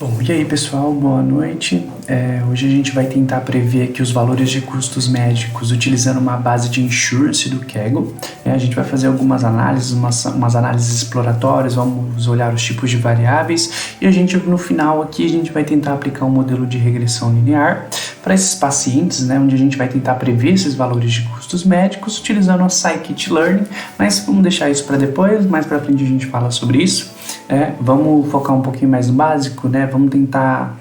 Bom, e aí pessoal, boa noite. Hoje a gente vai tentar prever aqui os valores de custos médicos utilizando uma base de insurance do Kaggle. A gente vai fazer algumas análises, umas análises exploratórias, vamos olhar os tipos de variáveis e no final aqui a gente vai tentar aplicar um modelo de regressão linear para esses pacientes, onde a gente vai tentar prever esses valores de custos médicos utilizando a scikit-learn, mas vamos deixar isso para depois, mais para frente a gente fala sobre isso. Vamos focar um pouquinho mais no básico, vamos tentar,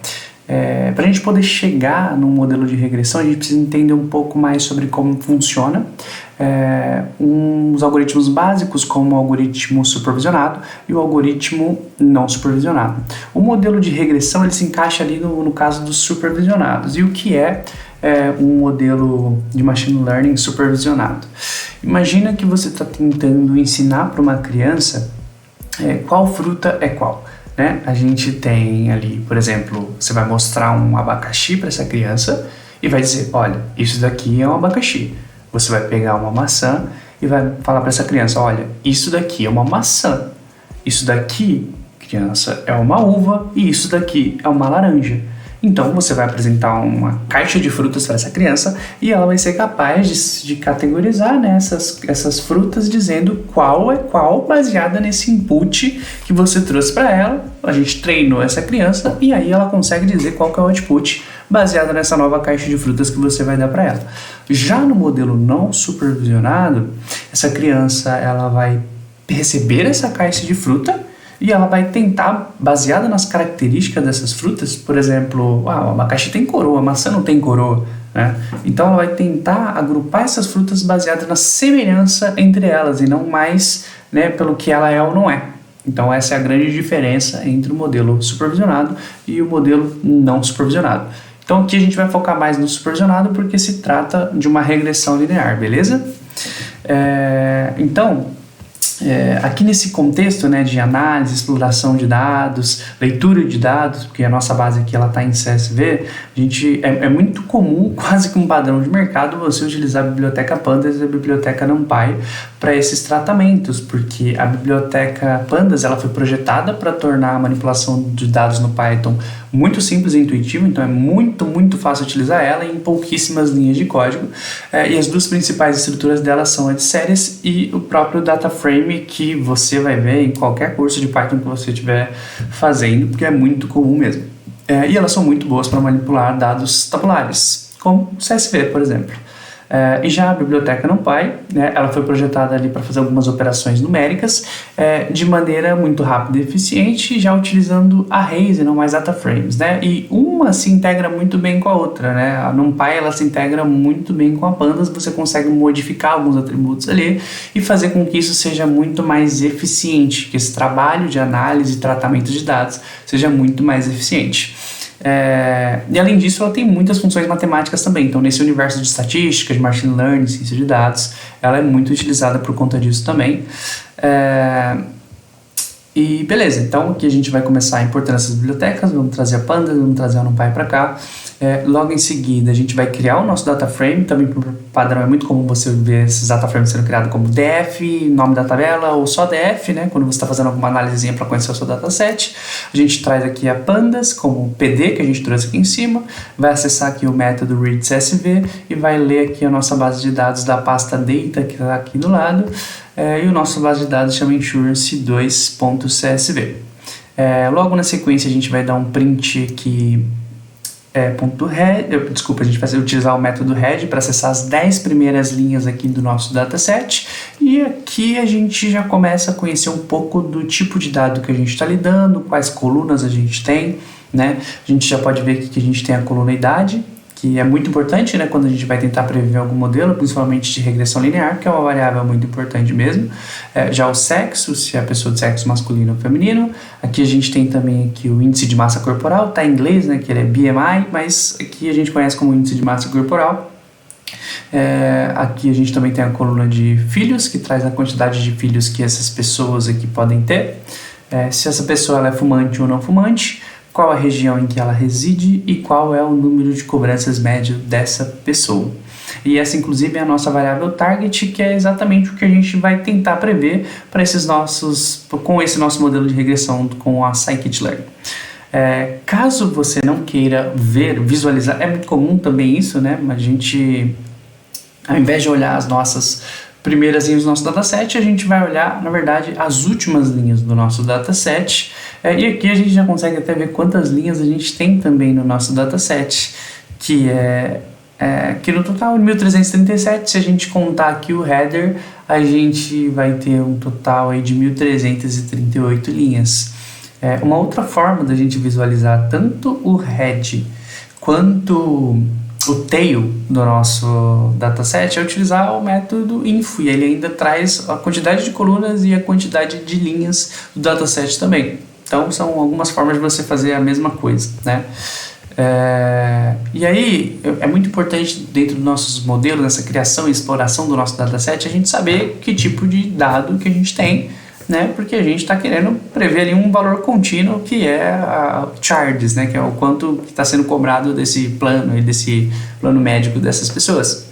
para a gente poder chegar num modelo de regressão, a gente precisa entender um pouco mais sobre como funciona uns algoritmos básicos, como o algoritmo supervisionado e o algoritmo não supervisionado. O modelo de regressão ele se encaixa ali no caso dos supervisionados. E o que é um modelo de machine learning supervisionado? Imagina que você está tentando ensinar para uma criança qual fruta é qual. A gente tem ali, por exemplo, você vai mostrar um abacaxi para essa criança e vai dizer, olha, isso daqui é um abacaxi. Você vai pegar uma maçã e vai falar para essa criança, olha, isso daqui é uma maçã. Isso daqui, criança, é uma uva e isso daqui é uma laranja. Então você vai apresentar uma caixa de frutas para essa criança e ela vai ser capaz de categorizar essas frutas dizendo qual é qual baseada nesse input que você trouxe para ela. A gente treinou essa criança e aí ela consegue dizer qual que é o output baseado nessa nova caixa de frutas que você vai dar para ela. Já no modelo não supervisionado, essa criança ela vai receber essa caixa de fruta e ela vai tentar, baseada nas características dessas frutas, por exemplo, o abacaxi tem coroa, a maçã não tem coroa, Então ela vai tentar agrupar essas frutas baseadas na semelhança entre elas e não mais pelo que ela é ou não é. Então essa é a grande diferença entre o modelo supervisionado e o modelo não supervisionado. Então aqui a gente vai focar mais no supervisionado porque se trata de uma regressão linear, beleza? Aqui nesse contexto de análise, exploração de dados, leitura de dados, porque a nossa base aqui está em CSV, é muito comum, quase que um padrão de mercado, você utilizar a biblioteca Pandas e a biblioteca NumPy para esses tratamentos, porque a biblioteca Pandas ela foi projetada para tornar a manipulação de dados no Python muito simples e intuitivo, então é muito fácil utilizar ela em pouquíssimas linhas de código, e as duas principais estruturas dela são a de séries e o próprio data frame que você vai ver em qualquer curso de Python que você estiver fazendo, porque é muito comum mesmo. E elas são muito boas para manipular dados tabulares, como CSV, por exemplo. E já a biblioteca NumPy, ela foi projetada ali para fazer algumas operações numéricas de maneira muito rápida e eficiente, já utilizando arrays e não mais data frames, E uma se integra muito bem com a outra, A NumPy ela se integra muito bem com a Pandas, você consegue modificar alguns atributos ali e fazer com que isso seja muito mais eficiente, que esse trabalho de análise e tratamento de dados seja muito mais eficiente. E além disso ela tem muitas funções matemáticas também, então nesse universo de estatística, de machine learning, ciência de dados, ela é muito utilizada por conta disso também. E beleza, então aqui a gente vai começar a importância das bibliotecas, vamos trazer a Pandas, vamos trazer a NumPy para cá. Logo em seguida a gente vai criar o nosso data frame, também por padrão é muito comum você ver esses data frames sendo criados como DF, nome da tabela, ou só DF, quando você está fazendo alguma análisezinha para conhecer o seu dataset. A gente traz aqui a Pandas como PD, que a gente trouxe aqui em cima, vai acessar aqui o método readCSV e vai ler aqui a nossa base de dados da pasta data, que está aqui do lado, e o nosso base de dados chama insurance2.csv. Logo na sequência a gente vai dar um print aqui, a gente vai utilizar o método head para acessar as 10 primeiras linhas aqui do nosso dataset, e aqui a gente já começa a conhecer um pouco do tipo de dado que a gente está lidando, quais colunas a gente tem, A gente já pode ver aqui que a gente tem a coluna idade, que é muito importante, quando a gente vai tentar prever algum modelo, principalmente de regressão linear, que é uma variável muito importante mesmo. Já o sexo, se é a pessoa de sexo masculino ou feminino. Aqui a gente tem também aqui o índice de massa corporal, tá em inglês, que ele é BMI, mas aqui a gente conhece como índice de massa corporal. Aqui a gente também tem a coluna de filhos, que traz a quantidade de filhos que essas pessoas aqui podem ter. Se essa pessoa ela é fumante ou não fumante, qual a região em que ela reside e qual é o número de cobranças médio dessa pessoa. E essa inclusive é a nossa variável target, que é exatamente o que a gente vai tentar prever para com esse nosso modelo de regressão com a scikit-learn. Caso você não queira visualizar, é muito comum também isso, né? A gente, ao invés de olhar as nossas primeiras linhas do nosso dataset, a gente vai olhar, na verdade, as últimas linhas do nosso dataset. E aqui a gente já consegue até ver quantas linhas a gente tem também no nosso dataset, que no total 1337, se a gente contar aqui o header, a gente vai ter um total aí de 1338 linhas. Uma outra forma da gente visualizar tanto o head quanto o tail do nosso dataset é utilizar o método info, e ele ainda traz a quantidade de colunas e a quantidade de linhas do dataset também. Então são algumas formas de você fazer a mesma coisa, né? E aí é muito importante dentro dos nossos modelos, nessa criação e exploração do nosso dataset, a gente saber que tipo de dado que a gente tem, né? Porque a gente está querendo prever ali um valor contínuo, que é a charges, né? Que é o quanto está sendo cobrado desse plano e desse plano médico dessas pessoas.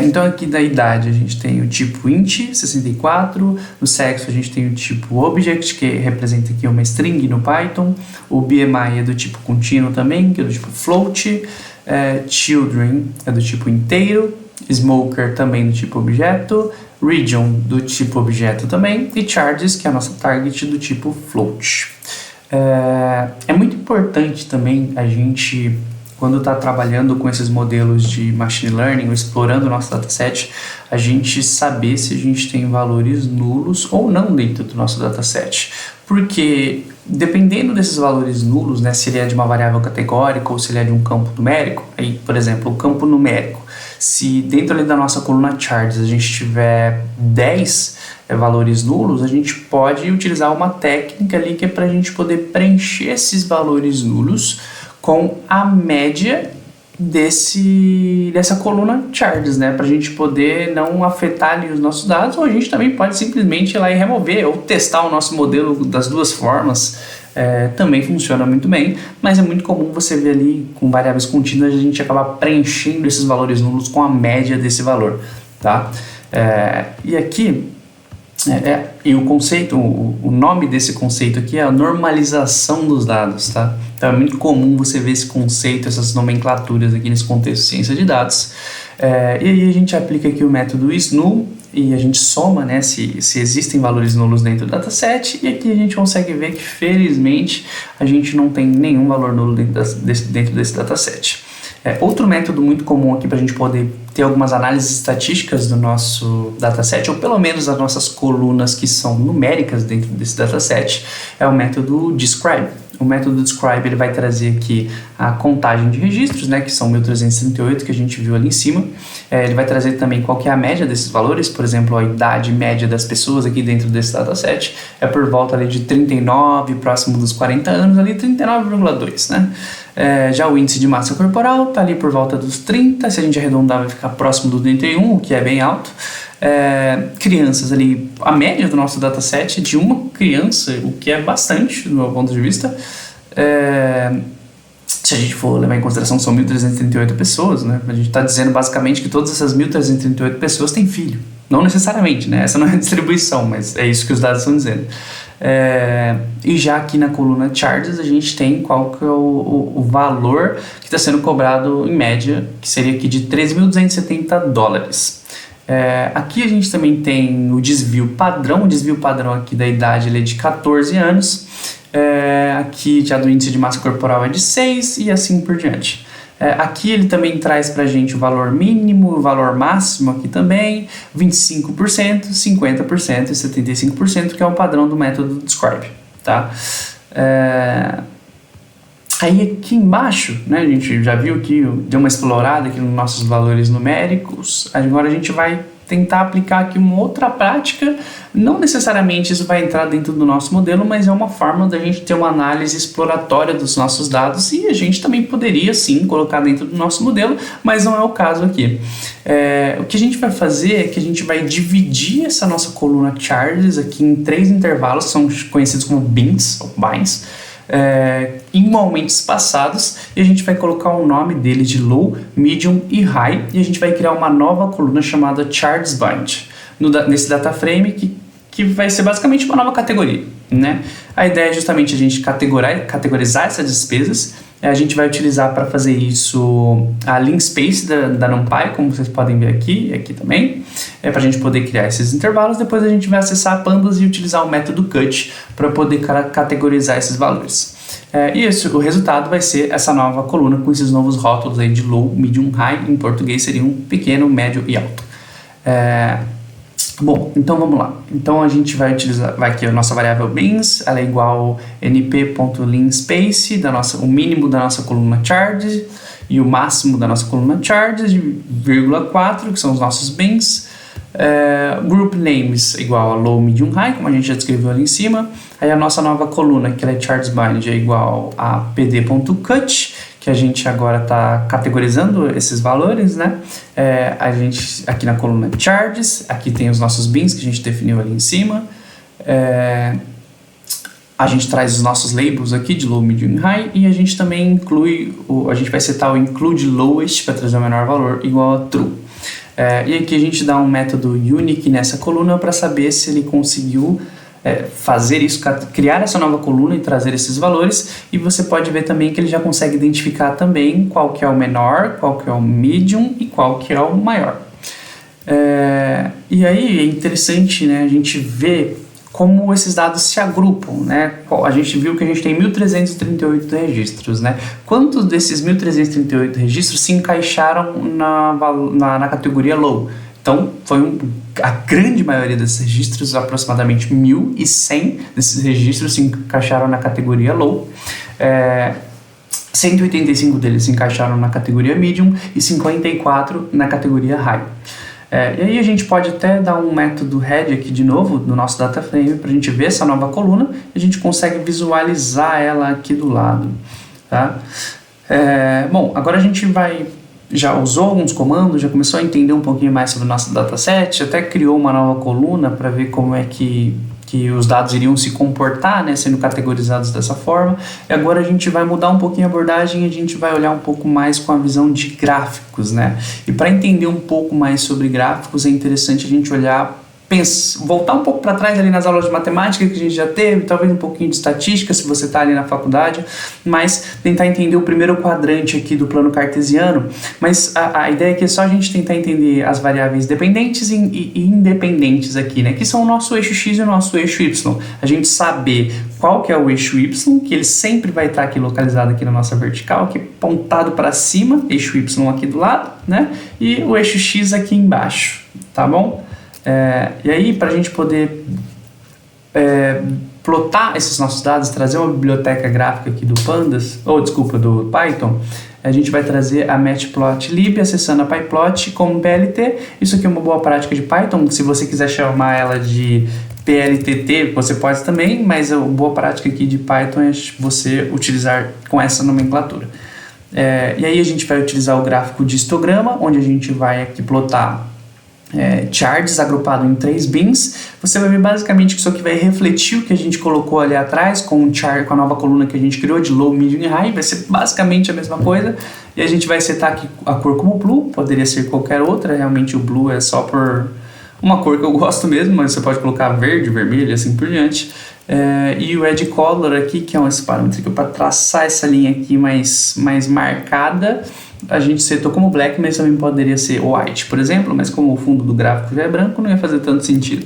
Então aqui da idade a gente tem o tipo int, 64, no sexo a gente tem o tipo object, que representa aqui uma string no Python, o BMI é do tipo contínuo também, que é do tipo float, children é do tipo inteiro, smoker também do tipo objeto, region do tipo objeto também, e charges, que é a nossa target, do tipo float. É muito importante também a gente, quando está trabalhando com esses modelos de machine learning, ou explorando o nosso dataset, a gente saber se a gente tem valores nulos ou não dentro do nosso dataset. Porque dependendo desses valores nulos, né, se ele é de uma variável categórica ou se ele é de um campo numérico, aí, por exemplo, o campo numérico, se dentro ali da nossa coluna charts a gente tiver 10 valores nulos, a gente pode utilizar uma técnica ali que é para a gente poder preencher esses valores nulos com a média dessa coluna charts, né, para a gente poder não afetar ali os nossos dados, ou a gente também pode simplesmente ir lá e remover ou testar o nosso modelo das duas formas. Também funciona muito bem, mas é muito comum você ver ali com variáveis contínuas a gente acabar preenchendo esses valores nulos com a média desse valor, tá? E aqui e o conceito, o nome desse conceito aqui é a normalização dos dados, tá? Então é muito comum você ver esse conceito, essas nomenclaturas aqui nesse contexto de ciência de dados. E aí a gente aplica aqui o método isNull e a gente soma, né, se existem valores nulos dentro do dataset, e aqui a gente consegue ver que felizmente a gente não tem nenhum valor nulo dentro desse dataset. Outro método muito comum aqui para a gente poder ter algumas análises estatísticas do nosso dataset, ou pelo menos as nossas colunas que são numéricas dentro desse dataset, é o método describe. O método describe ele vai trazer aqui a contagem de registros, né, que são 1338, que a gente viu ali em cima. Ele vai trazer também qual que é a média desses valores, por exemplo, a idade média das pessoas aqui dentro desse dataset é por volta ali de 39, próximo dos 40 anos, ali 39,2, né? Já o índice de massa corporal está ali por volta dos 30, se a gente arredondar vai ficar próximo do 31, o que é bem alto. Crianças ali, a média do nosso dataset é de uma criança, o que é bastante do meu ponto de vista. Se a gente for levar em consideração, são 1.338 pessoas, né? A gente está dizendo basicamente que todas essas 1.338 pessoas têm filho. Não necessariamente, né? Essa não é a distribuição, mas é isso que os dados estão dizendo. E já aqui na coluna charges a gente tem qual que é o valor que está sendo cobrado em média, que seria aqui de $3.270. Aqui a gente também tem o desvio padrão. O desvio padrão aqui da idade ele é de 14 anos. Aqui já do índice de massa corporal é de 6 e assim por diante. Aqui ele também traz para a gente o valor mínimo, o valor máximo aqui também, 25%, 50% e 75%, que é o padrão do método describe, tá? Aí aqui embaixo, né, a gente já viu que deu uma explorada aqui nos nossos valores numéricos. Agora a gente vai tentar aplicar aqui uma outra prática. Não necessariamente isso vai entrar dentro do nosso modelo, mas é uma forma da gente ter uma análise exploratória dos nossos dados, e a gente também poderia sim colocar dentro do nosso modelo, mas não é o caso aqui. O que a gente vai fazer é que a gente vai dividir essa nossa coluna charges aqui em 3 intervalos, que são conhecidos como bins ou binds, igualmente espaçados, e a gente vai colocar o nome deles de low, medium e high, e a gente vai criar uma nova coluna chamada charges bind nesse data frame, que que vai ser basicamente uma nova categoria, né? A ideia é justamente a gente categorizar essas despesas. A gente vai utilizar para fazer isso a Linspace da NumPy, como vocês podem ver aqui também, para a gente poder criar esses intervalos. Depois a gente vai acessar a Pandas e utilizar o método cut para poder categorizar esses valores. O resultado vai ser essa nova coluna com esses novos rótulos aí de low, medium, high. Em português seria um pequeno, médio e alto. Bom, então vamos lá. Então a gente vai aqui a nossa variável bins, ela é igual np.linspace, o mínimo da nossa coluna charges e o máximo da nossa coluna charges, de 0,4, que são os nossos bins. Group names igual a low, medium, high, como a gente já descreveu ali em cima. Aí a nossa nova coluna, que ela é charges bind, é igual a pd.cut, que a gente agora está categorizando esses valores, né? A gente, aqui na coluna charges, aqui tem os nossos bins que a gente definiu ali em cima. A gente traz os nossos labels aqui de low, medium e high, e a gente também inclui, a gente vai setar o include lowest para trazer o menor valor igual a true. E aqui a gente dá um método unique nessa coluna para saber se ele conseguiu fazer isso, criar essa nova coluna e trazer esses valores, e você pode ver também que ele já consegue identificar também qual que é o menor, qual que é o medium e qual que é o maior. E aí é interessante, né, a gente ver como esses dados se agrupam, né? A gente viu que a gente tem 1.338 registros, né? Quantos desses 1.338 registros se encaixaram na categoria low? Então, a grande maioria desses registros, aproximadamente 1.100 desses registros se encaixaram na categoria low. 185 deles se encaixaram na categoria medium e 54 na categoria high. E aí a gente pode até dar um método head aqui de novo no nosso data frame para a gente ver essa nova coluna e a gente consegue visualizar ela aqui do lado, tá? Bom, agora a gente já usou alguns comandos, já começou a entender um pouquinho mais sobre o nosso dataset, até criou uma nova coluna para ver como é que os dados iriam se comportar, né, sendo categorizados dessa forma. E agora a gente vai mudar um pouquinho a abordagem e a gente vai olhar um pouco mais com a visão de gráficos, né? E para entender um pouco mais sobre gráficos é interessante a gente voltar um pouco para trás ali nas aulas de matemática que a gente já teve, talvez um pouquinho de estatística se você está ali na faculdade, mas tentar entender o primeiro quadrante aqui do plano cartesiano. Mas a ideia aqui é só a gente tentar entender as variáveis dependentes e independentes aqui, né? Que são o nosso eixo x e o nosso eixo y. A gente saber qual que é o eixo y, que ele sempre vai estar aqui localizado aqui na nossa vertical, aqui apontado para cima, eixo y aqui do lado, né? E o eixo x aqui embaixo, tá bom? E aí, para a gente poder plotar esses nossos dados, trazer uma biblioteca gráfica aqui do Pandas, do Python, a gente vai trazer a matplotlib acessando a pyplot como PLT. Isso aqui é uma boa prática de Python. Se você quiser chamar ela de PLTT, você pode também, mas a boa prática aqui de Python é você utilizar com essa nomenclatura. E aí a gente vai utilizar o gráfico de histograma, onde a gente vai aqui plotar charts agrupado em 3 bins. Você vai ver basicamente que isso aqui vai refletir o que a gente colocou ali atrás com a nova coluna que a gente criou de low, medium e high. Vai ser basicamente a mesma coisa, e a gente vai setar aqui a cor como blue, poderia ser qualquer outra, realmente o blue é só por uma cor que eu gosto mesmo, mas você pode colocar verde, vermelho, assim por diante. E o edge color aqui, que é esse parâmetro para traçar essa linha aqui mais marcada, a gente setou como black, mas também poderia ser white, por exemplo, mas como o fundo do gráfico já é branco, não ia fazer tanto sentido.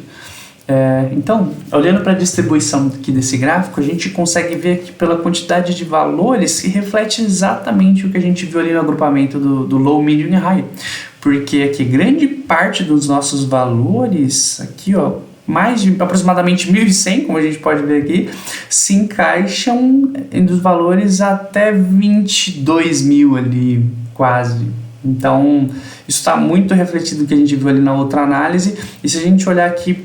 Então, olhando para a distribuição aqui desse gráfico, a gente consegue ver aqui pela quantidade de valores que reflete exatamente o que a gente viu ali no agrupamento do low, medium e high. Porque aqui grande parte dos nossos valores, aqui ó, mais de aproximadamente 1.100, como a gente pode ver aqui, se encaixam dos valores até 22.000 ali, quase. Então, isso está muito refletido no que a gente viu ali na outra análise. E se a gente olhar aqui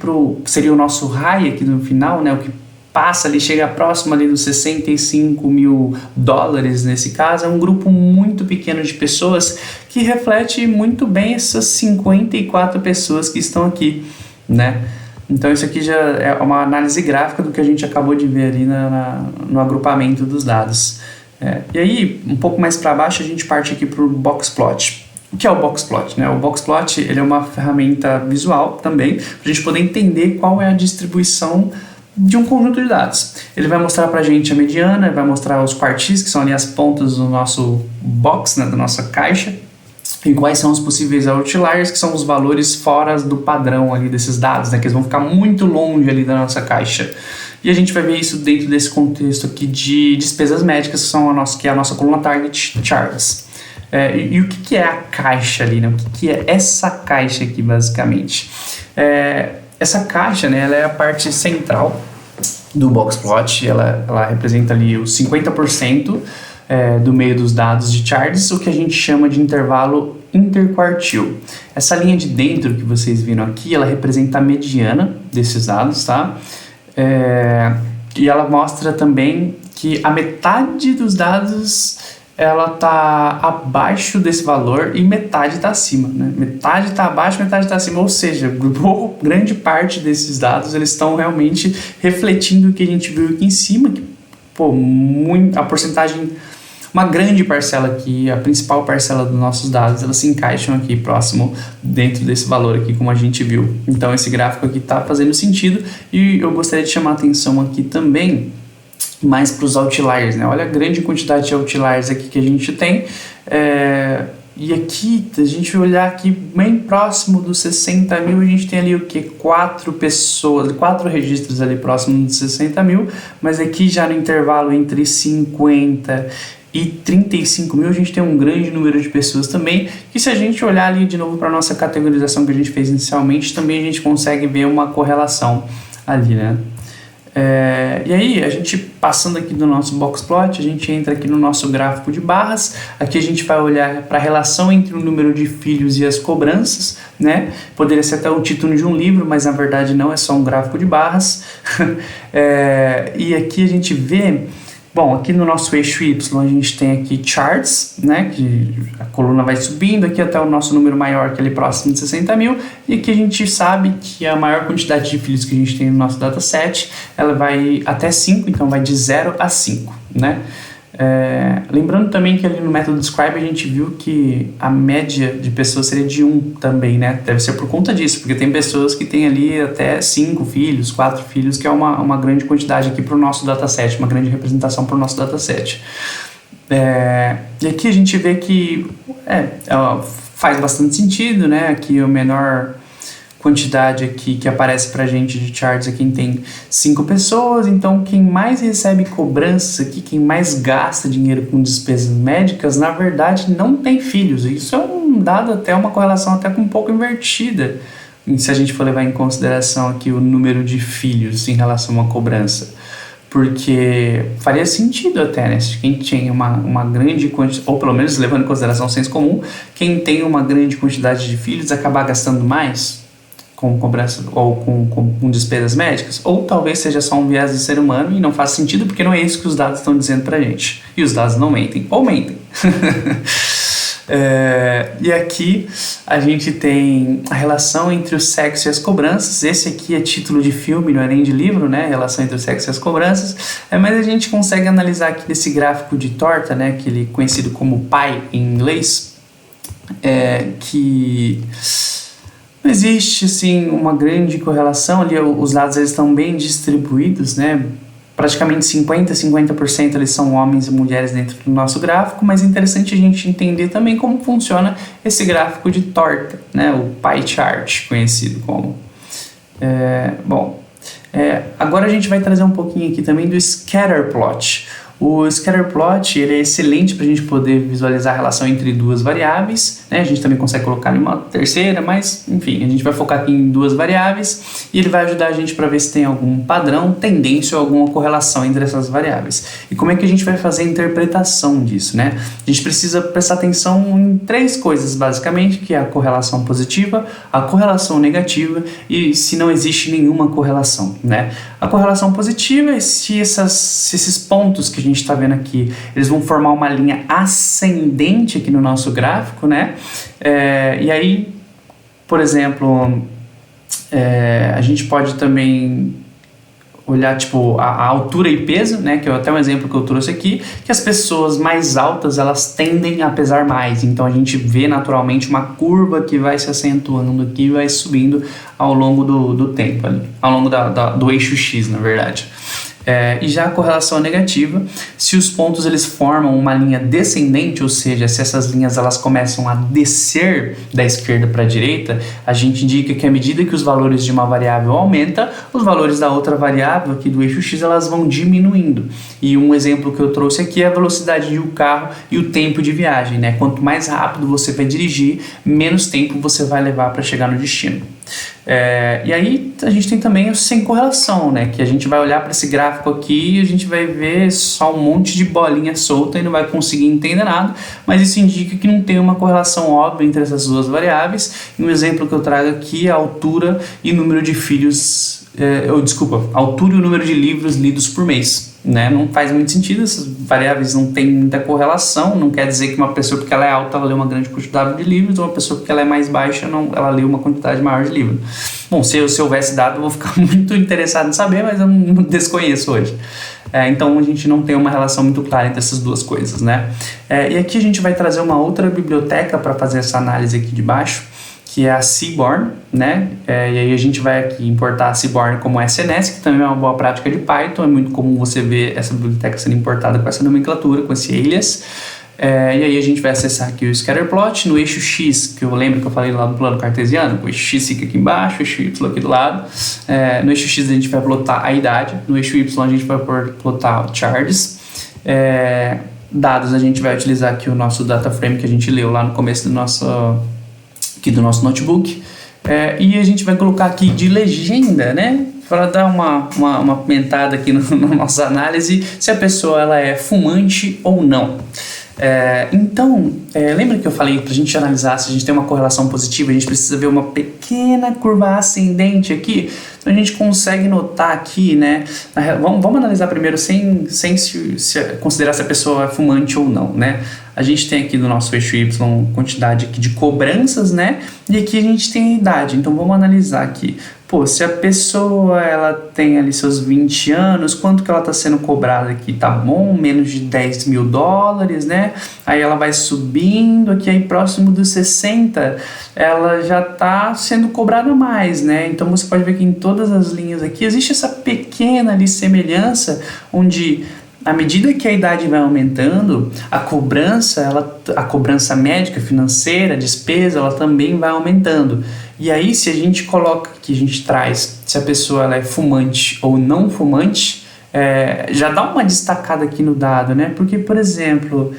seria o nosso high aqui no final, né, o que passa ali, chega próximo ali dos $65.000 nesse caso, é um grupo muito pequeno de pessoas que reflete muito bem essas 54 pessoas que estão aqui, né? Então isso aqui já é uma análise gráfica do que a gente acabou de ver ali no agrupamento dos dados. E aí, um pouco mais para baixo, a gente parte aqui para o boxplot. O que é o Boxplot, né? O Boxplot, ele é uma ferramenta visual também, para a gente poder entender qual é a distribuição de um conjunto de dados. Ele vai mostrar para a gente a mediana, vai mostrar os quartis, que são ali as pontas do nosso box, né, da nossa caixa, e quais são os possíveis outliers, que são os valores fora do padrão ali desses dados, né, que eles vão ficar muito longe ali da nossa caixa. E a gente vai ver isso dentro desse contexto aqui de despesas médicas, que é a nossa coluna Target Charts. E o que é a caixa ali, né? O que é essa caixa aqui, basicamente? Essa caixa, né, ela é a parte central do Boxplot, ela representa ali os 50% do meio dos dados de charts, o que a gente chama de intervalo interquartil. Essa linha de dentro que vocês viram aqui, ela representa a mediana desses dados, tá? E ela mostra também que a metade dos dados ela tá abaixo desse valor e metade tá acima, né? Metade tá abaixo, metade tá acima, ou seja, grande parte desses dados eles estão realmente refletindo o que a gente viu aqui em cima, que, a porcentagem, uma grande parcela aqui, a principal parcela dos nossos dados, elas se encaixam aqui próximo dentro desse valor aqui, como a gente viu. Então esse gráfico aqui tá fazendo sentido e eu gostaria de chamar a atenção aqui também mais para os outliers, né? Olha a grande quantidade de outliers aqui que a gente tem, e aqui, a gente olhar aqui bem próximo dos 60 mil, a gente tem ali o que? 4 registros ali próximo dos 60 mil, mas aqui já no intervalo entre 50 e 35 mil, a gente tem um grande número de pessoas também, que se a gente olhar ali de novo para a nossa categorização que a gente fez inicialmente, também a gente consegue ver uma correlação ali, né? E aí, a gente passando aqui do nosso Boxplot, a gente entra aqui no nosso gráfico de barras. Aqui a gente vai olhar para a relação entre o número de filhos e as cobranças, né? Poderia ser até o título de um livro, mas na verdade não, é só um gráfico de barras. E aqui a gente vê, bom, aqui no nosso eixo Y a gente tem aqui charts, né? Que a coluna vai subindo aqui até o nosso número maior, que é ali próximo de 60 mil. E aqui a gente sabe que a maior quantidade de filhos que a gente tem no nosso dataset, ela vai até 5, então vai de 0 a 5, né? Lembrando também que ali no método Describe a gente viu que a média de pessoas seria de 1 também, né? Deve ser por conta disso, porque tem pessoas que têm ali até 5 filhos, 4 filhos, que é uma grande quantidade aqui para o nosso dataset, uma grande representação para o nosso dataset. E aqui a gente vê que faz bastante sentido, né? Aqui a menor quantidade aqui que aparece pra gente de charts é quem tem 5 pessoas, então quem mais recebe cobranças aqui, quem mais gasta dinheiro com despesas médicas, na verdade não tem filhos. Isso é um dado até, uma correlação até um pouco invertida, se a gente for levar em consideração aqui o número de filhos em relação à cobrança. Porque faria sentido até, né? Se quem tem uma grande quantidade, ou pelo menos levando em consideração o senso comum, quem tem uma grande quantidade de filhos acabar gastando mais com cobrança ou com despesas médicas, ou talvez seja só um viés do ser humano e não faz sentido porque não é isso que os dados estão dizendo pra gente. E os dados não mentem, ou mentem. E aqui a gente tem a relação entre o sexo e as cobranças. Esse aqui é título de filme, não é nem de livro, né? Relação entre o sexo e as cobranças. Mas a gente consegue analisar aqui nesse gráfico de torta, né? Que ele é conhecido como pie em inglês, que não existe assim uma grande correlação ali. Os dados eles estão bem distribuídos, né? Praticamente 50% eles são homens e mulheres dentro do nosso gráfico, mas é interessante a gente entender também como funciona esse gráfico de torta, né? O pie chart, conhecido como. Agora a gente vai trazer um pouquinho aqui também do scatter plot. O scatterplot ele é excelente para a gente poder visualizar a relação entre duas variáveis, né? A gente também consegue colocar em uma terceira, mas enfim, a gente vai focar aqui em duas variáveis e ele vai ajudar a gente para ver se tem algum padrão, tendência ou alguma correlação entre essas variáveis. E como é que a gente vai fazer a interpretação disso, né? A gente precisa prestar atenção em três coisas basicamente, que é a correlação positiva, a correlação negativa e se não existe nenhuma correlação, né? A correlação positiva é se esses pontos que a gente está vendo aqui, eles vão formar uma linha ascendente aqui no nosso gráfico, né? E aí, por exemplo, a gente pode também olhar tipo a altura e peso, né, que é até um exemplo que eu trouxe aqui, que as pessoas mais altas elas tendem a pesar mais, então a gente vê naturalmente uma curva que vai se acentuando aqui e vai subindo ao longo do tempo, ali, ao longo do eixo X, na verdade. E já a correlação negativa, se os pontos eles formam uma linha descendente, ou seja, se essas linhas elas começam a descer da esquerda para a direita, a gente indica que à medida que os valores de uma variável aumentam, os valores da outra variável aqui do eixo X elas vão diminuindo. E um exemplo que eu trouxe aqui é a velocidade de um carro e o tempo de viagem, né? Quanto mais rápido você vai dirigir, menos tempo você vai levar para chegar no destino. E aí a gente tem também o sem correlação, né? Que a gente vai olhar para esse gráfico aqui e a gente vai ver só um monte de bolinha solta e não vai conseguir entender nada, mas isso indica que não tem uma correlação óbvia entre essas duas variáveis. E um exemplo que eu trago aqui é a altura e número de filhos, altura e o número de livros lidos por mês. Né? Não faz muito sentido, essas variáveis não têm muita correlação, não quer dizer que uma pessoa porque ela é alta ela lê uma grande quantidade de livros, ou uma pessoa porque ela é mais baixa ela lê uma quantidade maior de livros. Bom, se houvesse dado eu vou ficar muito interessado em saber, mas eu não desconheço hoje. Então a gente não tem uma relação muito clara entre essas duas coisas, né? E aqui a gente vai trazer uma outra biblioteca para fazer essa análise aqui de baixo, que é a Seaborn, né? E aí a gente vai aqui importar a Seaborn como SNS, que também é uma boa prática de Python. É muito comum você ver essa biblioteca sendo importada com essa nomenclatura, com esse alias. E aí a gente vai acessar aqui o scatterplot no eixo X, que eu lembro que eu falei lá do plano cartesiano, o eixo X fica aqui embaixo, o eixo Y aqui do lado. No eixo X a gente vai plotar a idade, no eixo Y a gente vai plotar o charges. Dados a gente vai utilizar aqui o nosso data frame que a gente leu lá no começo do nosso notebook, e a gente vai colocar aqui de legenda, né, para dar uma pimentada aqui na nossa análise, se a pessoa ela é fumante ou não. Então, lembra que eu falei para a gente analisar se a gente tem uma correlação positiva, a gente precisa ver uma pequena curva ascendente aqui. Então a gente consegue notar aqui, né? Vamos analisar primeiro sem se considerar se a pessoa é fumante ou não, né? A gente tem aqui no nosso eixo Y quantidade aqui de cobranças, né? E aqui a gente tem a idade. Então vamos analisar aqui. Pô, se a pessoa ela tem ali seus 20 anos, quanto que ela está sendo cobrada aqui? Tá bom, menos de $10.000, né? Aí ela vai subindo aqui, aí próximo dos 60, ela já está sendo cobrada mais, né? Então você pode ver que em todas as linhas aqui existe essa pequena ali semelhança, onde à medida que a idade vai aumentando, a cobrança médica, financeira, despesa, ela também vai aumentando. E aí, se a gente coloca aqui, a gente traz se a pessoa ela é fumante ou não fumante, já dá uma destacada aqui no dado, né? Porque, por exemplo,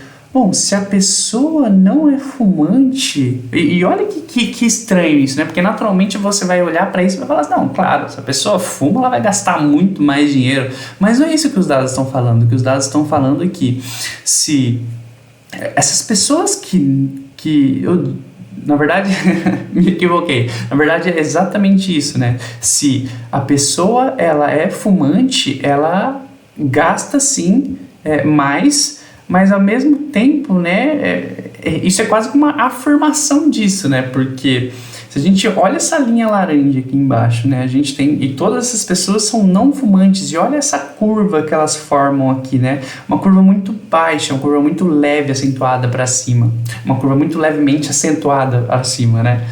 se a pessoa não é fumante, e olha que estranho isso, né? Porque naturalmente você vai olhar para isso e vai falar assim, não, claro, se a pessoa fuma, ela vai gastar muito mais dinheiro. Mas não é isso que os dados estão falando. O que os dados estão falando é que se essas pessoas que eu, na verdade, me equivoquei. Na verdade, é exatamente isso, né? Se a pessoa ela é fumante, ela gasta sim mais, mas ao mesmo tempo, né? Isso é quase uma afirmação disso, né? Porque se a gente olha essa linha laranja aqui embaixo, né? A gente tem, e todas essas pessoas são não fumantes, e olha essa curva que elas formam aqui, né? Uma curva muito baixa, uma curva muito leve, acentuada para cima, uma curva muito levemente acentuada acima, né?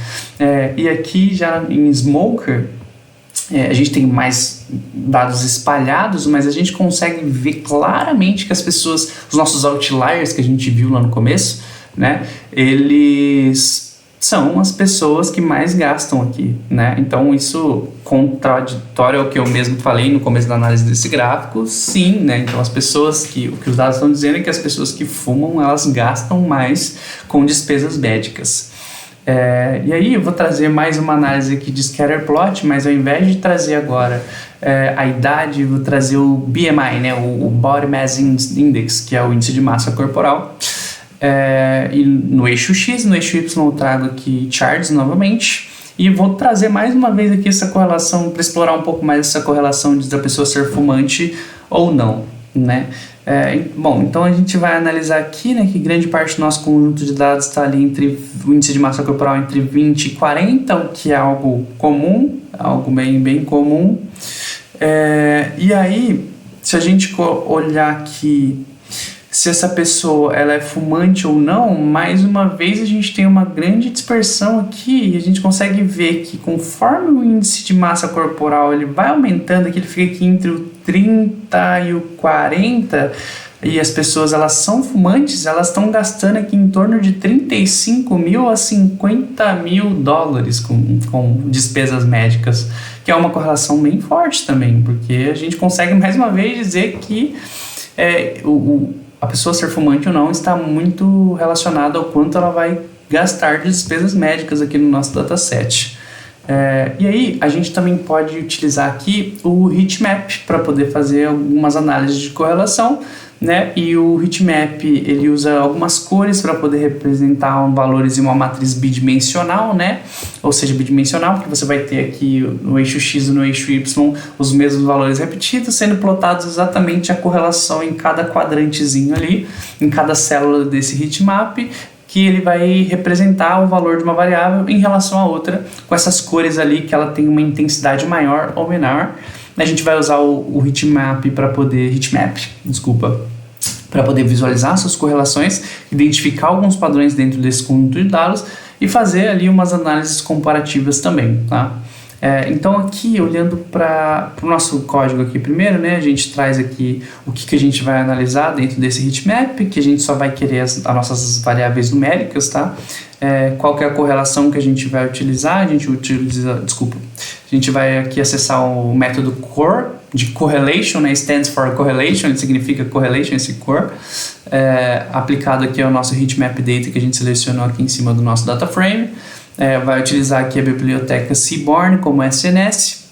E aqui já em Smoker, a gente tem mais dados espalhados, mas a gente consegue ver claramente que as pessoas, os nossos outliers que a gente viu lá no começo, né? Eles são as pessoas que mais gastam aqui, né? Então isso contraditório ao que eu mesmo falei no começo da análise desse gráfico, sim, né? Então as pessoas o que os dados estão dizendo é que as pessoas que fumam, elas gastam mais com despesas médicas. E aí eu vou trazer mais uma análise aqui de scatterplot, mas ao invés de trazer agora a idade, vou trazer o BMI, né? O Body Mass Index, que é o índice de massa corporal. E no eixo X, no eixo Y eu trago aqui charts novamente e vou trazer mais uma vez aqui essa correlação para explorar um pouco mais essa correlação da pessoa ser fumante ou não, né? Então a gente vai analisar aqui, né, que grande parte do nosso conjunto de dados está ali entre o índice de massa corporal entre 20 e 40, o que é algo comum, algo bem comum. E aí, se a gente olhar aqui, se essa pessoa ela é fumante ou não, mais uma vez a gente tem uma grande dispersão aqui e a gente consegue ver que conforme o índice de massa corporal ele vai aumentando, que ele fica aqui entre o 30 e o 40, e as pessoas elas são fumantes, elas estão gastando aqui em torno de 35 mil a 50 mil dólares com despesas médicas, que é uma correlação bem forte também, porque a gente consegue mais uma vez dizer que a pessoa ser fumante ou não está muito relacionada ao quanto ela vai gastar de despesas médicas aqui no nosso dataset. E aí a gente também pode utilizar aqui o heatmap para poder fazer algumas análises de correlação, né? E o heatmap ele usa algumas cores para poder representar valores em uma matriz bidimensional, né? Ou seja, bidimensional, porque você vai ter aqui no eixo X e no eixo Y os mesmos valores repetidos, sendo plotados exatamente a correlação em cada quadrantezinho ali, em cada célula desse heatmap, que ele vai representar o valor de uma variável em relação a outra, com essas cores ali que ela tem uma intensidade maior ou menor. A gente vai usar o heatmap para poder visualizar suas correlações, identificar alguns padrões dentro desse conjunto de dados e fazer ali umas análises comparativas também, tá? Então aqui, olhando para o nosso código aqui primeiro, né, a gente traz aqui o que a gente vai analisar dentro desse heatmap, que a gente só vai querer as nossas variáveis numéricas, tá? Qual que é a correlação que a gente vai utilizar? A gente vai aqui acessar o método core, de correlation, né, stands for correlation, ele significa correlation, esse core, aplicado aqui ao nosso heatmap data que a gente selecionou aqui em cima do nosso data frame. Vai utilizar aqui a biblioteca Seaborn como SNS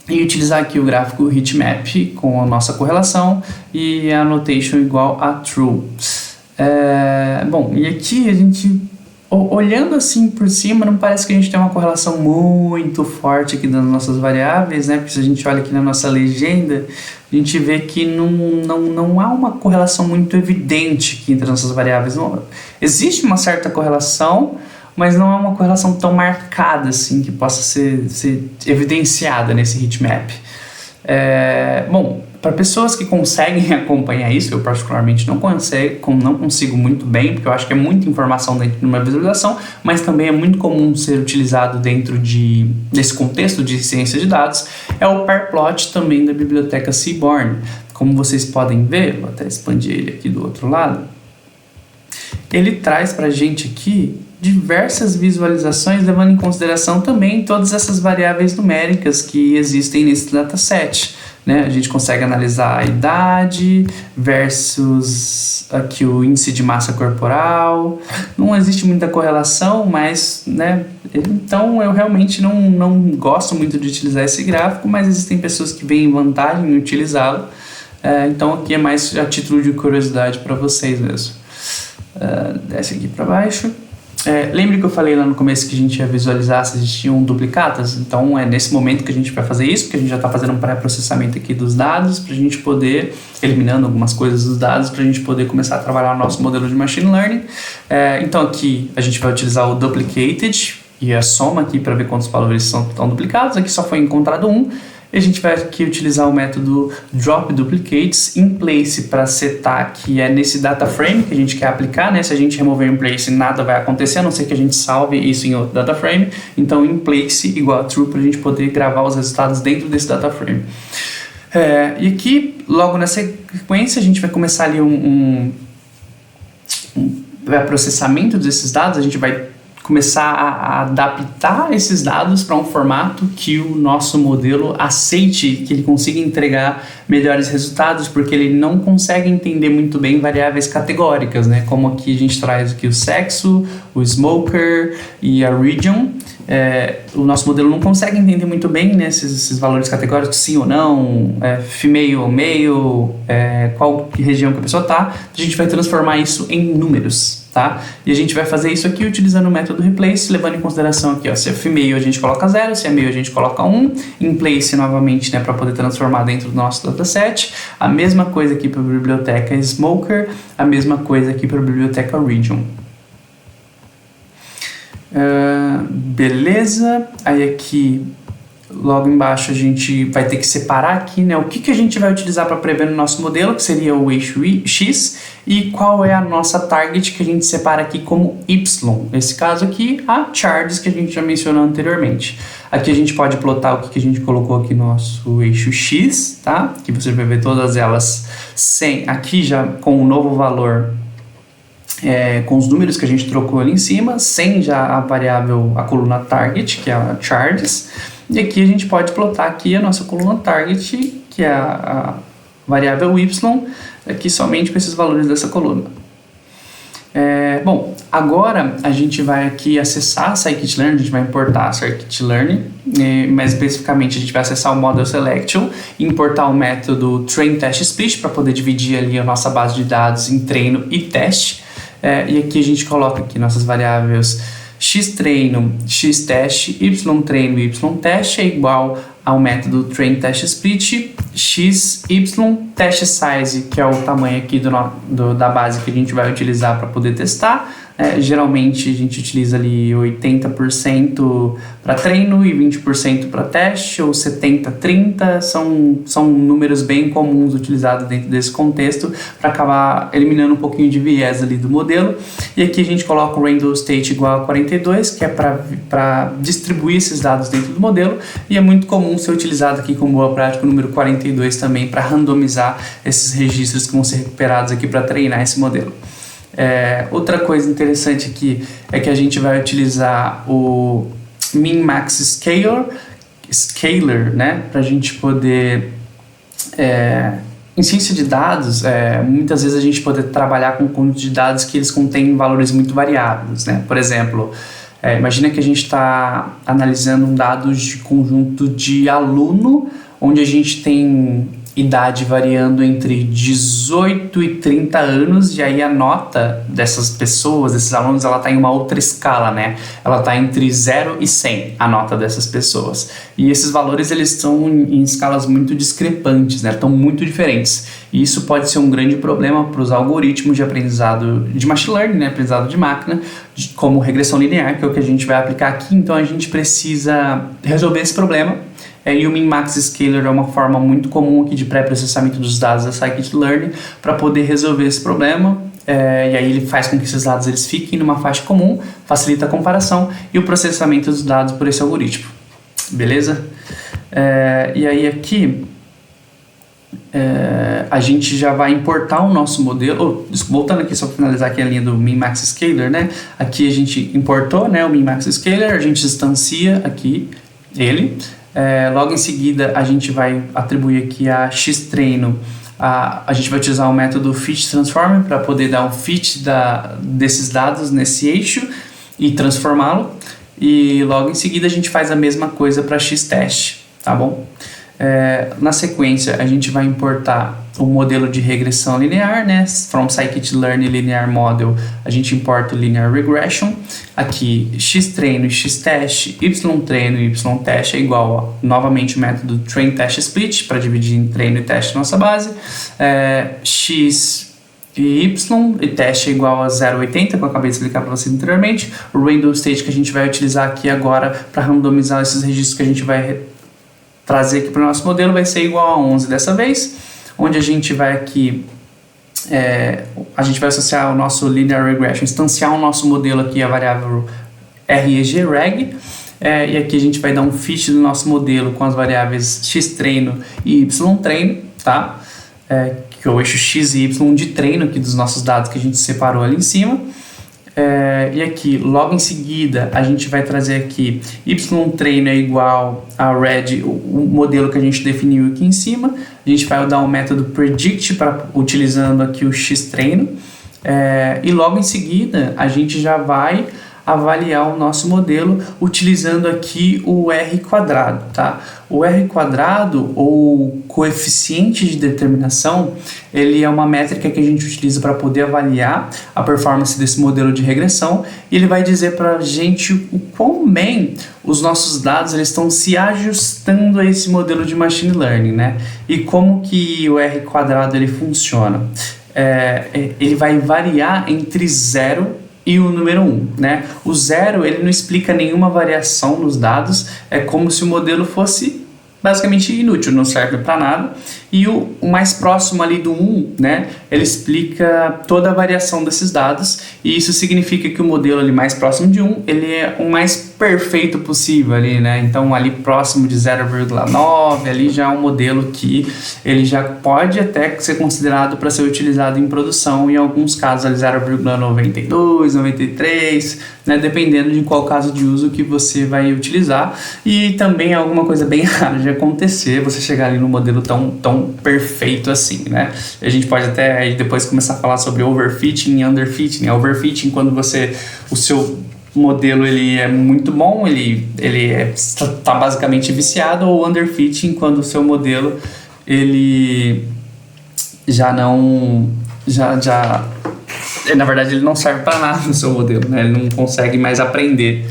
e utilizar aqui o gráfico heatmap com a nossa correlação e a annotation igual a true. Bom, e aqui a gente, olhando assim por cima, não parece que a gente tem uma correlação muito forte aqui das nossas variáveis, né? Porque se a gente olha aqui na nossa legenda, a gente vê que não há uma correlação muito evidente aqui entre as nossas variáveis. Existe uma certa correlação, mas não é uma correlação tão marcada assim que possa ser evidenciada nesse heatmap. Bom, para pessoas que conseguem acompanhar isso, eu particularmente não consigo muito bem, porque eu acho que é muita informação dentro de uma visualização, mas também é muito comum ser utilizado dentro desse contexto de ciência de dados, é o parplot também da biblioteca Seaborn. Como vocês podem ver, vou até expandir ele aqui do outro lado, ele traz para a gente aqui diversas visualizações, levando em consideração também todas essas variáveis numéricas que existem nesse dataset, né? A gente consegue analisar a idade versus aqui o índice de massa corporal. Não existe muita correlação, mas, né? Então eu realmente não gosto muito de utilizar esse gráfico, mas existem pessoas que veem vantagem em utilizá-lo. Então aqui é mais a título de curiosidade para vocês mesmo. Desce aqui para baixo. Lembra que eu falei lá no começo que a gente ia visualizar se existiam duplicatas? Então é nesse momento que a gente vai fazer isso, porque a gente já está fazendo um pré-processamento aqui dos dados, para a gente poder, eliminando algumas coisas dos dados, para a gente poder começar a trabalhar o nosso modelo de machine learning. Então aqui a gente vai utilizar o duplicated e a soma aqui para ver quantos valores estão duplicados. Aqui só foi encontrado um. E a gente vai aqui utilizar o método drop duplicates in place para setar que é nesse data frame que a gente quer aplicar, né? Se a gente remover in place, nada vai acontecer, a não ser que a gente salve isso em outro data frame. Então, in place igual a true para a gente poder gravar os resultados dentro desse data frame. E aqui, logo na sequência, a gente vai começar ali um processamento desses dados. A gente vai começar a adaptar esses dados para um formato que o nosso modelo aceite, que ele consiga entregar melhores resultados, porque ele não consegue entender muito bem variáveis categóricas, né? Como aqui a gente traz aqui o sexo, o smoker e a region. O nosso modelo não consegue entender muito bem, né, esses valores categóricos, sim ou não, female ou male, qual região que a pessoa está. A gente vai transformar isso em números, tá? E a gente vai fazer isso aqui utilizando o método replace, levando em consideração aqui, ó, se é female a gente coloca 0, se é male a gente coloca 1, in place novamente, né, para poder transformar dentro do nosso dataset. A mesma coisa aqui para a biblioteca smoker, a mesma coisa aqui para a biblioteca region. Beleza, aí aqui logo embaixo a gente vai ter que separar aqui, né, o que a gente vai utilizar para prever no nosso modelo, que seria o eixo X, e qual é a nossa target, que a gente separa aqui como Y. Nesse caso aqui, a charges, que a gente já mencionou anteriormente. Aqui a gente pode plotar o que a gente colocou aqui no nosso eixo X, tá? Que você vai ver todas elas aqui já com o novo valor, com os números que a gente trocou ali em cima, sem já a variável, a coluna target, que é a charges. E aqui a gente pode plotar aqui a nossa coluna target, que é a variável y, aqui somente com esses valores dessa coluna. Bom, agora a gente vai aqui acessar a scikit-learn, a gente vai importar a scikit-learn, mais especificamente a gente vai acessar o model selection e importar o método train test split para poder dividir ali a nossa base de dados em treino e teste. E aqui a gente coloca aqui nossas variáveis x-treino, x-teste, y-treino e y-teste é igual ao método train test split, x, y, test size, que é o tamanho aqui da base que a gente vai utilizar para poder testar. Geralmente a gente utiliza ali 80% para treino e 20% para teste, ou 70-30, são números bem comuns utilizados dentro desse contexto para acabar eliminando um pouquinho de viés ali do modelo. E aqui a gente coloca o random state igual a 42, que é para distribuir esses dados dentro do modelo, e é muito comum ser utilizado aqui como boa prática o número 42 também para randomizar esses registros que vão ser recuperados aqui para treinar esse modelo. Outra coisa interessante aqui é que a gente vai utilizar o min-max scaler, né, para a gente poder, em ciência de dados, muitas vezes a gente poder trabalhar com um conjunto de dados que eles contêm valores muito variáveis, né? Por exemplo, imagina que a gente está analisando um dado de conjunto de aluno, onde a gente tem idade variando entre 18 e 30 anos, e aí a nota dessas pessoas, desses alunos, ela está em uma outra escala, né? Ela está entre 0 e 100, a nota dessas pessoas. E esses valores, eles estão em escalas muito discrepantes, né? Estão muito diferentes. E isso pode ser um grande problema para os algoritmos de aprendizado de machine learning, né? Aprendizado de máquina, como regressão linear, que é o que a gente vai aplicar aqui. Então, a gente precisa resolver esse problema. E o min-max scaler é uma forma muito comum aqui de pré-processamento dos dados da scikit-learn para poder resolver esse problema. E aí ele faz com que esses dados eles fiquem numa faixa comum, facilita a comparação e o processamento dos dados por esse algoritmo. Beleza? E aí aqui a gente já vai importar o nosso modelo. Voltando aqui, só para finalizar aqui a linha do min-max scaler, né? Aqui a gente importou, né, o min-max scaler, a gente instancia aqui ele. Logo em seguida a gente vai atribuir aqui a x-treino, a gente vai utilizar o método fit transform para poder dar um fit desses dados nesse eixo e transformá-lo, e logo em seguida a gente faz a mesma coisa para x-teste, tá bom? Na sequência a gente vai importar o modelo de regressão linear, né? From scikit-learn linear model, a gente importa o linear regression. Aqui, x-treino e x-teste, y-treino e y-teste é igual a, novamente, o método train test split, para dividir em treino e teste nossa base. X e y, e teste é igual a 0,80, que eu acabei de explicar para vocês anteriormente. O random state que a gente vai utilizar aqui agora para randomizar esses registros que a gente vai trazer aqui para o nosso modelo vai ser igual a 11 dessa vez, onde a gente vai aqui, a gente vai associar o nosso linear regression, instanciar o nosso modelo aqui, a variável regreg, e aqui a gente vai dar um fit do nosso modelo com as variáveis x-treino e y-treino, tá? Que é o eixo x e y de treino aqui dos nossos dados que a gente separou ali em cima. E aqui, logo em seguida, a gente vai trazer aqui y-treino é igual a red, o modelo que a gente definiu aqui em cima. A gente vai dar o método predict utilizando aqui o x-treino. E logo em seguida, a gente já vai avaliar o nosso modelo utilizando aqui o R quadrado, tá? O R quadrado, ou coeficiente de determinação, ele é uma métrica que a gente utiliza para poder avaliar a performance desse modelo de regressão, e ele vai dizer para a gente o quão bem os nossos dados eles estão se ajustando a esse modelo de machine learning, né? E como que o R quadrado ele funciona? Ele vai variar entre 0 e e o número 1, né? O 0, ele não explica nenhuma variação nos dados, é como se o modelo fosse basicamente inútil, não serve para nada. E o mais próximo ali do 1, né, ele explica toda a variação desses dados, e isso significa que o modelo ali mais próximo de 1, ele é o mais perfeito possível ali, né? Então ali próximo de 0,9, ali já é um modelo que ele já pode até ser considerado para ser utilizado em produção, em alguns casos ali 0,92, 93, né, dependendo de qual caso de uso que você vai utilizar. E também alguma coisa bem rara de acontecer, você chegar ali no modelo tão perfeito assim, né? A gente pode até aí depois começar a falar sobre overfitting e underfitting. Overfitting, quando o seu modelo ele é muito bom, ele está basicamente viciado, ou underfitting, quando o seu modelo ele na verdade ele não serve para nada no seu modelo, né? Ele não consegue mais aprender.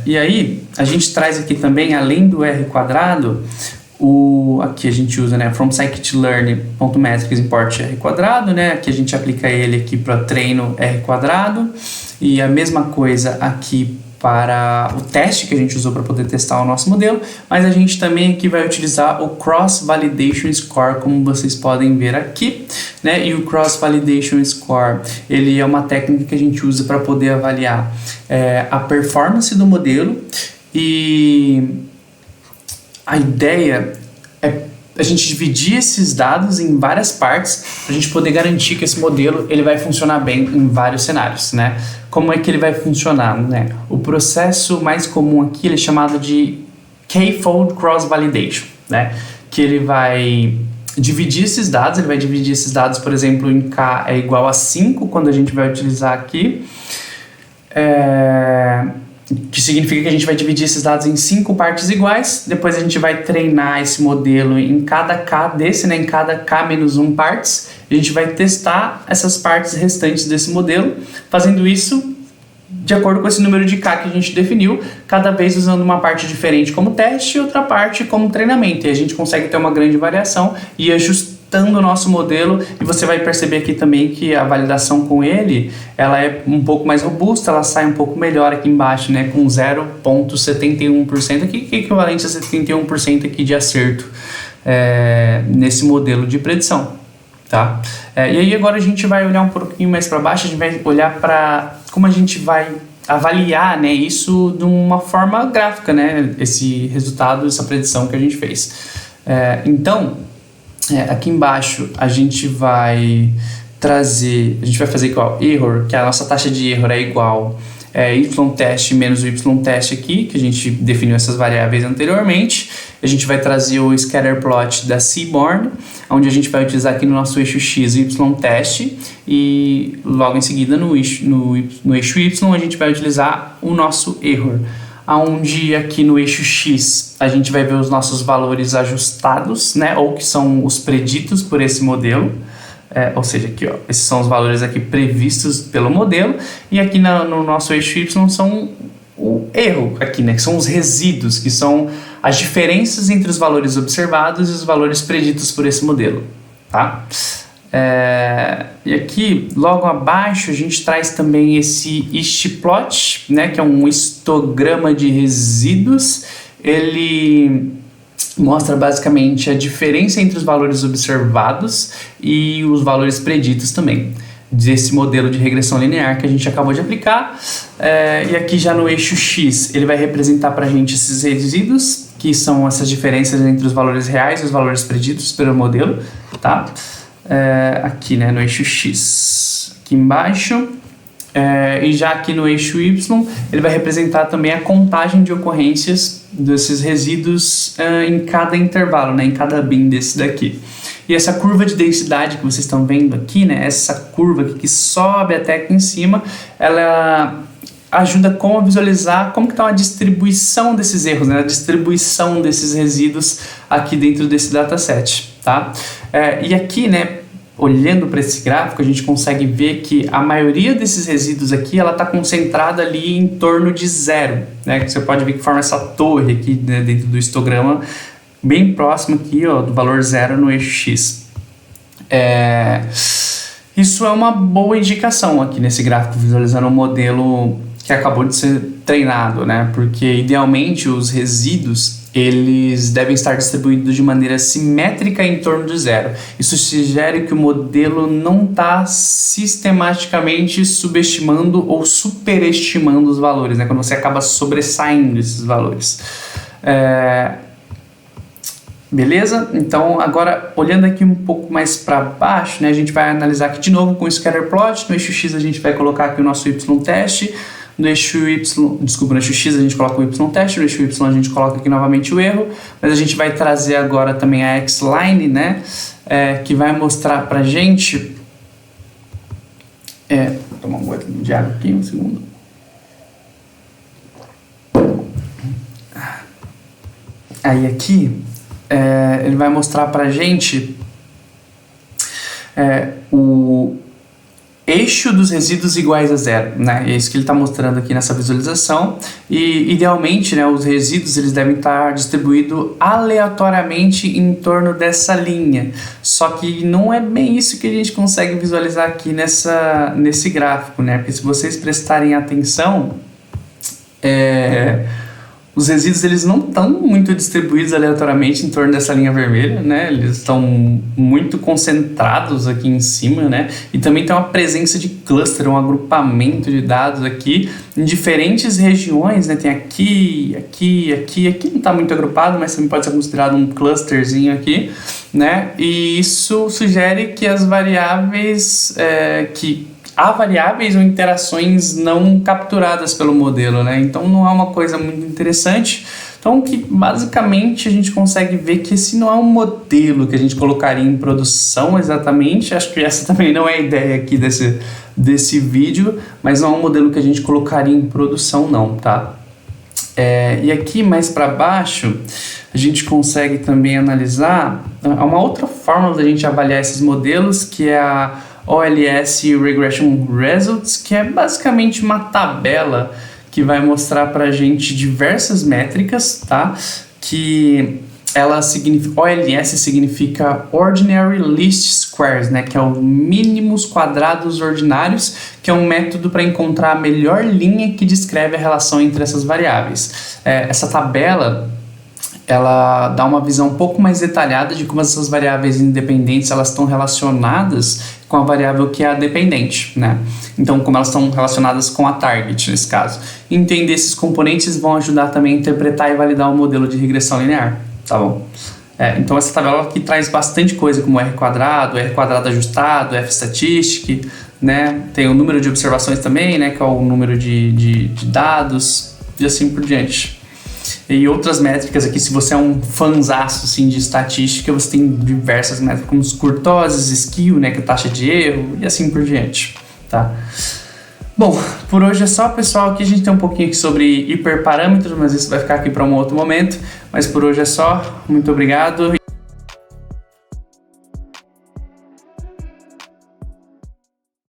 E aí a gente traz aqui também, além do R quadrado, aqui a gente usa, né, from scikit-learn.metrics import R quadrado, né? Aqui a gente aplica ele aqui para treino R quadrado, e a mesma coisa aqui para o teste que a gente usou para poder testar o nosso modelo, mas a gente também aqui vai utilizar o Cross Validation Score, como vocês podem ver aqui, né? E o Cross Validation Score, ele é uma técnica que a gente usa para poder avaliar a performance do modelo, e a ideia é a gente dividir esses dados em várias partes para a gente poder garantir que esse modelo ele vai funcionar bem em vários cenários, né? Como é que ele vai funcionar, né? O processo mais comum aqui ele é chamado de K-fold Cross Validation, né? Que ele vai dividir esses dados, por exemplo, em K é igual a 5, quando a gente vai utilizar aqui, que significa que a gente vai dividir esses dados em 5 partes iguais, depois a gente vai treinar esse modelo em cada K desse, né, em cada K-1 partes, a gente vai testar essas partes restantes desse modelo, fazendo isso de acordo com esse número de K que a gente definiu, cada vez usando uma parte diferente como teste e outra parte como treinamento, e a gente consegue ter uma grande variação e ajustando o nosso modelo, e você vai perceber aqui também que a validação com ele, ela é um pouco mais robusta, ela sai um pouco melhor aqui embaixo, né, com 0,71% aqui, que é equivalente a 71% aqui de acerto nesse modelo de predição, tá? E aí agora a gente vai olhar um pouquinho mais para baixo, a gente vai olhar para como a gente vai avaliar, né, isso de uma forma gráfica, né, esse resultado, essa predição que a gente fez. Então, aqui embaixo a gente vai fazer igual error, que a nossa taxa de erro é igual y-teste menos o y-teste aqui, que a gente definiu essas variáveis anteriormente. A gente vai trazer o scatter plot da Seaborn, onde a gente vai utilizar aqui no nosso eixo X o y-teste, e logo em seguida no eixo Y a gente vai utilizar o nosso error, onde aqui no eixo X a gente vai ver os nossos valores ajustados, né, ou que são os preditos por esse modelo, ou seja, aqui, ó, esses são os valores aqui previstos pelo modelo, e aqui no nosso eixo Y são o erro aqui, né, que são os resíduos, que são as diferenças entre os valores observados e os valores preditos por esse modelo, tá? E aqui, logo abaixo, a gente traz também esse histplot, né, que é um histograma de resíduos. Ele mostra basicamente a diferença entre os valores observados e os valores preditos também, desse modelo de regressão linear que a gente acabou de aplicar. E aqui já no eixo X, ele vai representar para a gente esses resíduos, que são essas diferenças entre os valores reais e os valores preditos pelo modelo, tá? Aqui, né, no eixo X, aqui embaixo, e já aqui no eixo Y, ele vai representar também a contagem de ocorrências desses resíduos em cada intervalo, né, em cada bin desse daqui. E essa curva de densidade que vocês estão vendo aqui, né, essa curva aqui que sobe até aqui em cima, ela ajuda a visualizar como que está a distribuição desses erros, né, a distribuição desses resíduos aqui dentro desse dataset, tá? E aqui, né, olhando para esse gráfico, a gente consegue ver que a maioria desses resíduos aqui, ela está concentrada ali em torno de 0, né? Você pode ver que forma essa torre aqui, né, dentro do histograma, bem próximo aqui, ó, do valor 0 no eixo X. Isso é uma boa indicação aqui nesse gráfico, visualizando o modelo que acabou de ser treinado, né? Porque idealmente os resíduos eles devem estar distribuídos de maneira simétrica em torno de zero. Isso sugere que o modelo não está sistematicamente subestimando ou superestimando os valores, né? Quando você acaba sobressaindo esses valores. Beleza? Então, agora, olhando aqui um pouco mais para baixo, né, a gente vai analisar aqui de novo com o scatterplot. No eixo X a gente vai colocar aqui o nosso y-teste. No eixo X a gente coloca o y-teste, no eixo Y a gente coloca aqui novamente o erro, mas a gente vai trazer agora também a x-line, né, que vai mostrar pra gente... vou tomar um gole de água aqui, um segundo. Aí aqui, ele vai mostrar pra gente o eixo dos resíduos iguais a zero, né? É isso que ele está mostrando aqui nessa visualização. E idealmente, né, os resíduos eles devem estar distribuídos aleatoriamente em torno dessa linha. Só que não é bem isso que a gente consegue visualizar aqui nesse gráfico, né? Porque se vocês prestarem atenção, os resíduos eles não estão muito distribuídos aleatoriamente em torno dessa linha vermelha, né? Eles estão muito concentrados aqui em cima, né? E também tem uma presença de cluster, um agrupamento de dados aqui em diferentes regiões, né? Tem aqui não está muito agrupado, mas também pode ser considerado um clusterzinho aqui, né? E isso sugere que as variáveis há variáveis ou interações não capturadas pelo modelo, né? Então não é uma coisa muito interessante. Então que basicamente a gente consegue ver que esse não é um modelo que a gente colocaria em produção exatamente. Acho que essa também não é a ideia aqui desse vídeo, mas não é um modelo que a gente colocaria em produção não, tá? E aqui mais para baixo a gente consegue também analisar uma outra forma da gente avaliar esses modelos, que é a OLS Regression Results, que é basicamente uma tabela que vai mostrar para a gente diversas métricas, tá? Que ela significa, OLS significa Ordinary Least Squares, né? Que é o mínimos quadrados ordinários, que é um método para encontrar a melhor linha que descreve a relação entre essas variáveis. Essa tabela ela dá uma visão um pouco mais detalhada de como essas variáveis independentes elas estão relacionadas com a variável que é a dependente, né? Então, como elas estão relacionadas com a target, nesse caso. Entender esses componentes vão ajudar também a interpretar e validar o modelo de regressão linear, tá bom? Então, essa tabela aqui traz bastante coisa, como R quadrado ajustado, F-statistic, né? Tem o número de observações também, né? Que é o número de dados e assim por diante. E outras métricas aqui, se você é um fanzaço assim, de estatística, você tem diversas métricas, como os kurtoses, skew, né, que é a taxa de erro, e assim por diante, tá? Bom, por hoje é só, pessoal. Aqui a gente tem um pouquinho aqui sobre hiperparâmetros, mas isso vai ficar aqui para um outro momento. Mas por hoje é só. Muito obrigado.